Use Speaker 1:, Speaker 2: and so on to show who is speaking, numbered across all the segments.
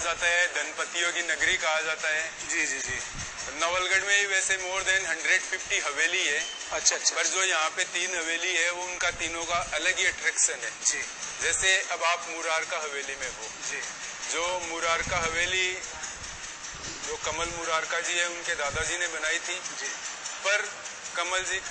Speaker 1: जाता है, धनपतियों की नगरी कहा जाता है।
Speaker 2: जी जी जी।
Speaker 1: नवलगढ़ में ही वैसे मोर देन 150 हवेली है।
Speaker 2: अच्छा अच्छा।
Speaker 1: पर जो यहाँ पे 3 हवेली है वो उनका तीनों का अलग ही अट्रैक्शन है
Speaker 2: जी।
Speaker 1: जैसे अब आप मुरारका हवेली में हो
Speaker 2: जी।
Speaker 1: जो मुरारका हवेली जो कमल मुरारका जी है उनके दादाजी ने बनाई थी
Speaker 2: जी।
Speaker 1: पर कमल जी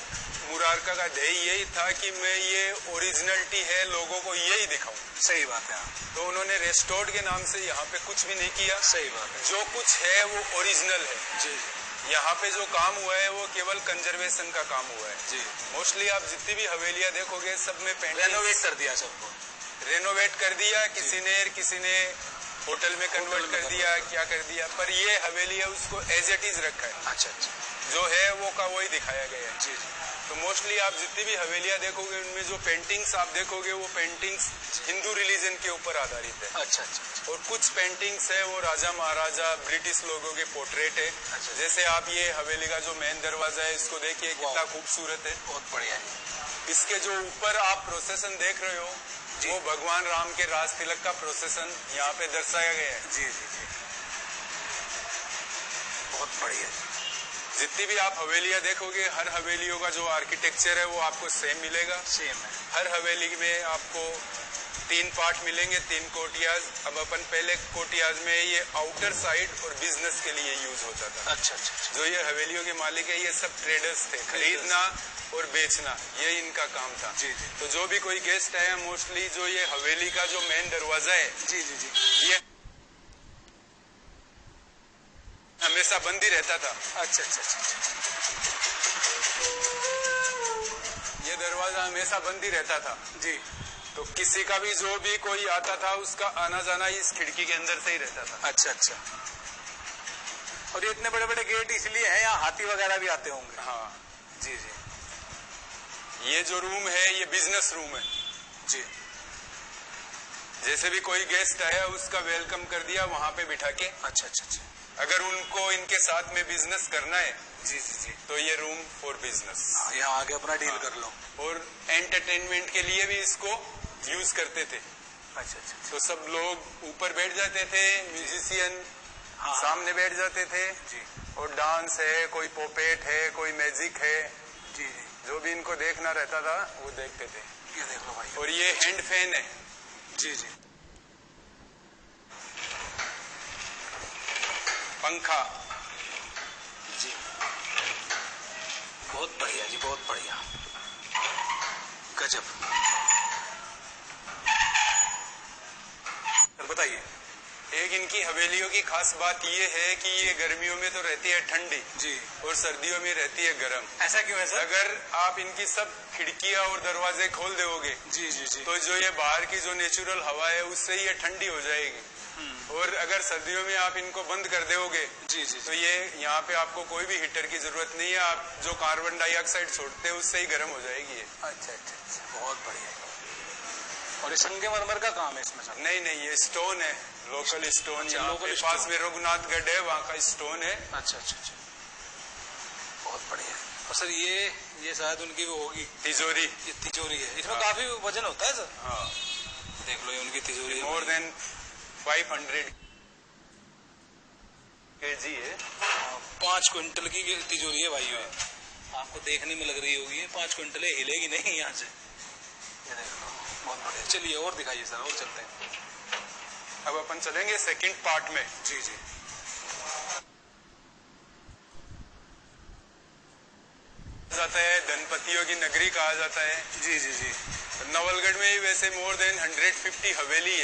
Speaker 1: मुरारका का ध्येय यही था कि मैं ये ओरिजिनलिटी है लोगों को यही दिखाऊं।
Speaker 2: सही बात है।
Speaker 1: तो उन्होंने रेस्टोर्ड के नाम से यहाँ पे कुछ भी नहीं किया।
Speaker 2: सही बात है।
Speaker 1: जो कुछ है वो ओरिजिनल है।
Speaker 2: जी।
Speaker 1: यहाँ पे जो काम हुआ है वो केवल कंजर्वेशन का काम हुआ है।
Speaker 2: जी।
Speaker 1: मोस्टली आप जितनी भी हवेलियां देखोगे सब में
Speaker 2: रेनोवेट कर दिया सबको।
Speaker 1: रेनोवेट कर दिया किसी ने होटल में कन्वर्ट कर दिया, क्या कर दिया, पर ये हवेली है उसको एज इट इज रखा है।
Speaker 2: अच्छा अच्छा।
Speaker 1: जो है वो का वही दिखाया गया है।
Speaker 2: जी।
Speaker 1: तो मोस्टली आप जितनी भी हवेलियां देखोगे उनमें जो पेंटिंग्स आप देखोगे वो पेंटिंग्स हिंदू रिलीजन के ऊपर आधारित है।
Speaker 2: अच्छा अच्छा।
Speaker 1: और कुछ पेंटिंग्स है वो राजा महाराजा ब्रिटिश लोगों के पोर्ट्रेट है।
Speaker 2: अच्छा।
Speaker 1: जैसे आप ये हवेली का जो मेन दरवाजा है इसको देखिए कितना खूबसूरत है।
Speaker 2: बहुत बढ़िया है।
Speaker 1: इसके जो ऊपर आप प्रोसेसन देख रहे हो वो भगवान राम के राज तिलक का प्रोसेसन यहाँ पे दर्शाया गया है।
Speaker 2: जी जी जी। बहुत बढ़िया।
Speaker 1: जितनी भी आप हवेलियां देखोगे हर हवेलियों का जो आर्किटेक्चर है वो आपको सेम मिलेगा।
Speaker 2: सेम है।
Speaker 1: हर हवेली में आपको 3 पार्ट मिलेंगे, 3 कोर्टियाज। अब अपन पहले कोर्टियाज में ये आउटर साइड और बिजनेस के लिए यूज होता था।
Speaker 2: अच्छा अच्छा।
Speaker 1: जो ये हवेलियों के मालिक है ये सब ट्रेडर्स थे, खरीदना और बेचना ये इनका काम था।
Speaker 2: जी जी।
Speaker 1: तो जो भी कोई गेस्ट आया मोस्टली जो ये हवेली का जो मेन दरवाजा है
Speaker 2: जी जी जी
Speaker 1: ये हमेशा बंद ही रहता था।
Speaker 2: अच्छा अच्छा अच्छा।
Speaker 1: ये दरवाजा हमेशा बंद ही रहता था।
Speaker 2: जी।
Speaker 1: तो किसी का भी जो भी कोई आता था उसका आना जाना इस खिड़की के अंदर से ही रहता था।
Speaker 2: अच्छा अच्छा। और ये इतने बड़े बड़े गेट इसलिए हैं यहाँ हाथी वगैरह भी आते होंगे।
Speaker 1: हाँ
Speaker 2: जी जी।
Speaker 1: ये जो रूम है ये बिजनेस रूम है।
Speaker 2: जी।
Speaker 1: जैसे भी कोई गेस्ट आया उसका वेलकम कर दिया वहाँ पे बिठा के।
Speaker 2: अच्छा अच्छा अच्छा।
Speaker 1: अगर उनको इनके साथ में बिजनेस करना है
Speaker 2: जी जी जी
Speaker 1: तो ये रूम फॉर बिजनेस।
Speaker 2: यहाँ आके अपना डील कर लो।
Speaker 1: और एंटरटेनमेंट के लिए भी इसको यूज करते थे।
Speaker 2: अच्छा अच्छा।
Speaker 1: तो सब लोग ऊपर बैठ जाते थे, म्यूजिशियन सामने बैठ जाते थे
Speaker 2: जी। और
Speaker 1: डांस है, कोई पोपेट है, कोई मैजिक है,
Speaker 2: जी जी
Speaker 1: जो भी इनको देखना रहता था वो देखते थे।
Speaker 2: ये देख लो भाई।
Speaker 1: और ये हैंड फैन है।
Speaker 2: जी जी।
Speaker 1: पंखा।
Speaker 2: जी। बहुत बढ़िया जी, बहुत बढ़िया। गजब। बताइए।
Speaker 1: एक इनकी हवेलियों की खास बात ये है कि ये गर्मियों में तो रहती है ठंडी
Speaker 2: जी
Speaker 1: और सर्दियों में रहती है गर्म।
Speaker 2: ऐसा क्यों है सर?
Speaker 1: अगर आप इनकी सब खिड़कियां और दरवाजे खोल दोगे
Speaker 2: जी जी जी
Speaker 1: तो जो ये बाहर की जो नेचुरल हवा है उससे ये ठंडी हो जाएगी। और अगर सर्दियों में आप इनको बंद कर दोगे
Speaker 2: जी जी
Speaker 1: तो ये यहाँ पे आपको कोई भी हीटर की जरूरत नहीं है। आप जो कार्बन डाइऑक्साइड छोड़ते हैं उससे ही गर्म हो जाएगी ये।
Speaker 2: अच्छा अच्छा अच्छा। बहुत बढ़िया। और ये संगमरमर का काम है इसमें सर?
Speaker 1: नहीं नहीं ये स्टोन है, लोकल स्टोन।
Speaker 2: अच्छा,
Speaker 1: यहाँ पे पास में रघुनाथगढ़ है वहाँ का स्टोन है।
Speaker 2: अच्छा अच्छा अच्छा। बहुत बढ़िया। और सर ये शायद उनकी वो होगी
Speaker 1: तिजोरी।
Speaker 2: ये तिजोरी है, इसमें काफी वजन होता है सर।
Speaker 1: हाँ
Speaker 2: देख लो ये उनकी तिजोरी है।
Speaker 1: मोर देन 500 kg है।
Speaker 2: 5 क्विंटल की तिजोरी है भाई। ये आपको देखने में लग रही होगी 5 क्विंटल है, हिलेगी नहीं यहाँ से। ये देख लो बहुत बढ़िया। चलिए और दिखाइए सर, और चलते हैं।
Speaker 1: अब अपन चलेंगे सेकंड पार्ट में।
Speaker 2: जी जी।
Speaker 1: जाता है धनपतियों की नगरी कहा जाता है।
Speaker 2: जी जी जी।
Speaker 1: नवलगढ़ में ही वैसे मोर देन 150 हवेली है।